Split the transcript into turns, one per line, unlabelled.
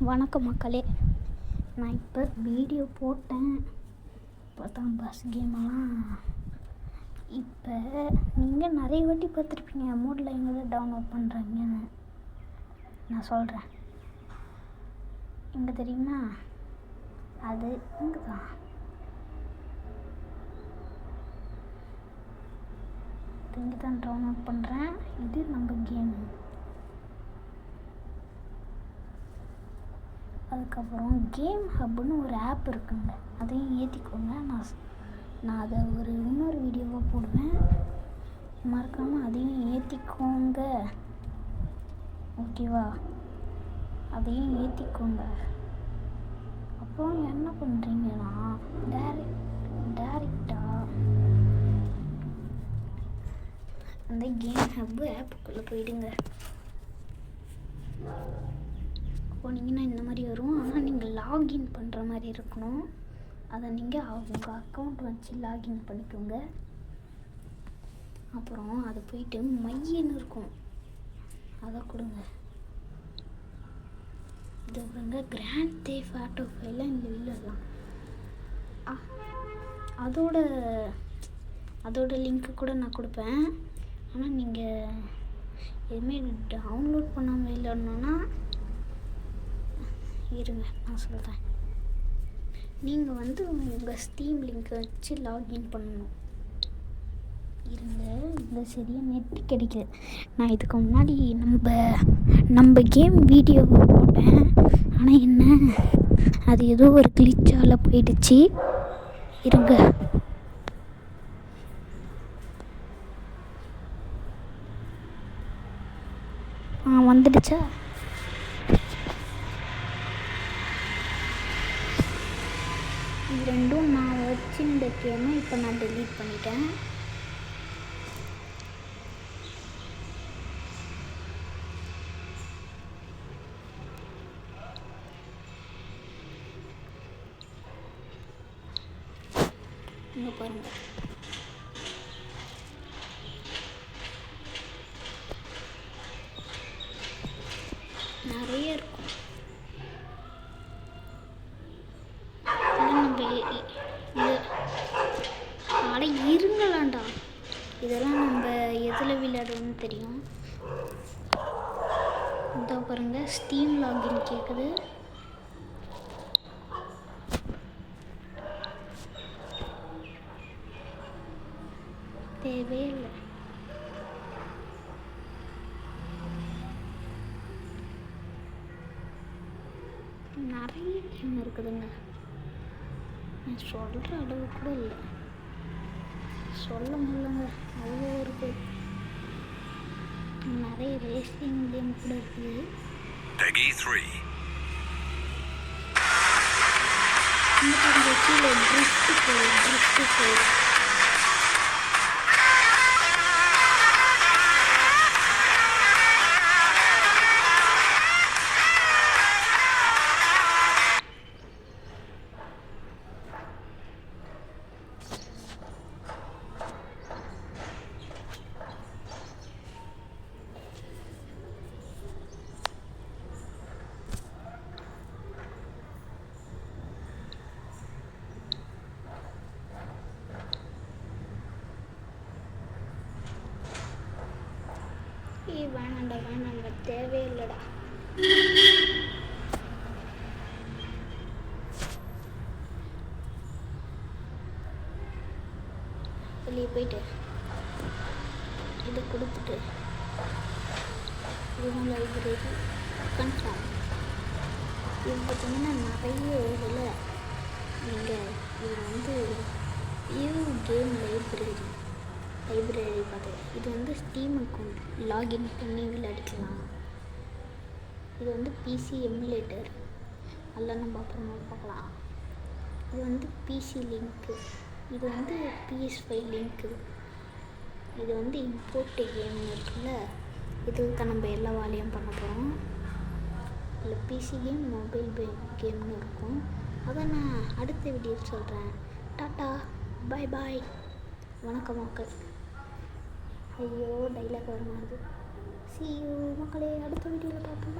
வணக்கம் மக்களே. நான் இப்போ வீடியோ போட்டேன். இப்போ தான் பஸ் கேமெல்லாம் இப்போ நீங்கள் நிறைய வாட்டி பார்த்துருப்பீங்க. மூடில் எங்கே தான் டவுன்லோட் பண்ணுறாங்கன்னு நான் சொல்கிறேன். எங்கே தெரியுமா? அது இங்கே தான். இங்கே தான் டவுன்லோட் பண்ணுறேன். இது நம்ம கேம். அதுக்கப்புறம் கேம் ஹப்புன்னு ஒரு ஆப் இருக்குங்க, அதையும் ஏற்றிக்கோங்க. நான் அதை இன்னொரு வீடியோவாக போடுவேன். மறக்காமல் அதையும் ஏற்றிக்கோங்க, ஓகேவா? அதையும் ஏற்றிக்கோங்க. அப்புறம் என்ன பண்ணுறீங்கன்னா டேரெக்டாக அந்த கேம் ஹப்பு ஆப்புக்குள்ளே போயிடுங்க. போனீங்கன்னா இந்த மாதிரி வரும். ஆனால் நீங்கள் லாகின் பண்ணுற மாதிரி இருக்கணும். அதை நீங்கள் உங்கள் அக்கௌண்ட் வச்சு லாகின் பண்ணிக்கோங்க. அப்புறம் அது போயிட்டு மையன்னு இருக்கும், அதை கொடுங்க. இது வந்து கிராண்ட் தேஃப்ட் ஆட்டோ ஃபைலாம் இங்கே இல்லைலாம். அதோட லிங்க்கு கூட நான் கொடுப்பேன். ஆனால் நீங்கள் எதுவுமே டவுன்லோட் பண்ணாமல் இல்லைன்னா இருங்க, நான் சொல்கிறேன். நீங்கள் வந்து உங்கள் ஸ்டீம் லிங்க்கை வச்சு லாகின் பண்ணணும். இருங்க, இந்த சரியாக நெட் கிடைக்கல. நான் இதுக்கு முன்னாடி நம்ம கேம் வீடியோவை போட்டேன். ஆனால் என்ன, அது ஏதோ ஒரு கிளிச்சால் போயிடுச்சு. இருங்க, வந்துடுச்சா? இது ரெண்டும் நான் வச்சுருந்த கேமை இப்போ நான் டெலீட் பண்ணிட்டேன். இங்கே பாருங்கள், நிறைய இருக்கும். அட இருங்களாண்டா, இதெல்லாம் நம்ம எதில் விளையாடுவோன்னு தெரியும். இதோ பாருங்க, ஸ்டீம் லாகின் கேட்குது. தேவையே இல்லை. நிறைய கேம் இருக்குதுங்க, நான் சொல்கிற அளவு கூட இல்லை, சொல்ல முடியலங்க, அவ்வளோ இருக்குது. நிறைய ரேசிங் கேம் கூட இருக்குது. இந்த கீழே ட்ரிஃப்ட் போய் வேணாண்டா, தேவையில்லடா. வெளியே போயிட்டு இதை கொடுத்துட்டு இதுவும் லைப்ரரி கன்ஃபார்ம். இது பார்த்தீங்கன்னா நிறைய இதில் நீங்கள் இது வந்து கேம் லைப்ரரி பார்த்து இது வந்து ஸ்டீம் அக்கௌண்ட் லாகின் பண்ணி விளையாடிக்கலாம். இது வந்து பிசி எமுலேட்டர், அதில் நம்ம அப்புறமா பார்க்கலாம். இது வந்து பிசி லிங்க்கு, இது வந்து PS5 லிங்க்கு. இது வந்து இம்போர்ட் கேம்னு இருக்குல்ல, இதுக்கு தான் நம்ம எல்லா வேலையும் பண்ண போகிறோம். இல்லை பிசி கேம், மொபைல் கேம்னு இருக்கும். அதை நான் அடுத்த வீடியோவில் சொல்கிறேன். டாட்டா, பாய். வணக்கம் மக்கள். ஐயோ, டைலாக் வர மாதிரி. See you மக்களே, அடுத்த வீடியோவில் பார்ப்போம்.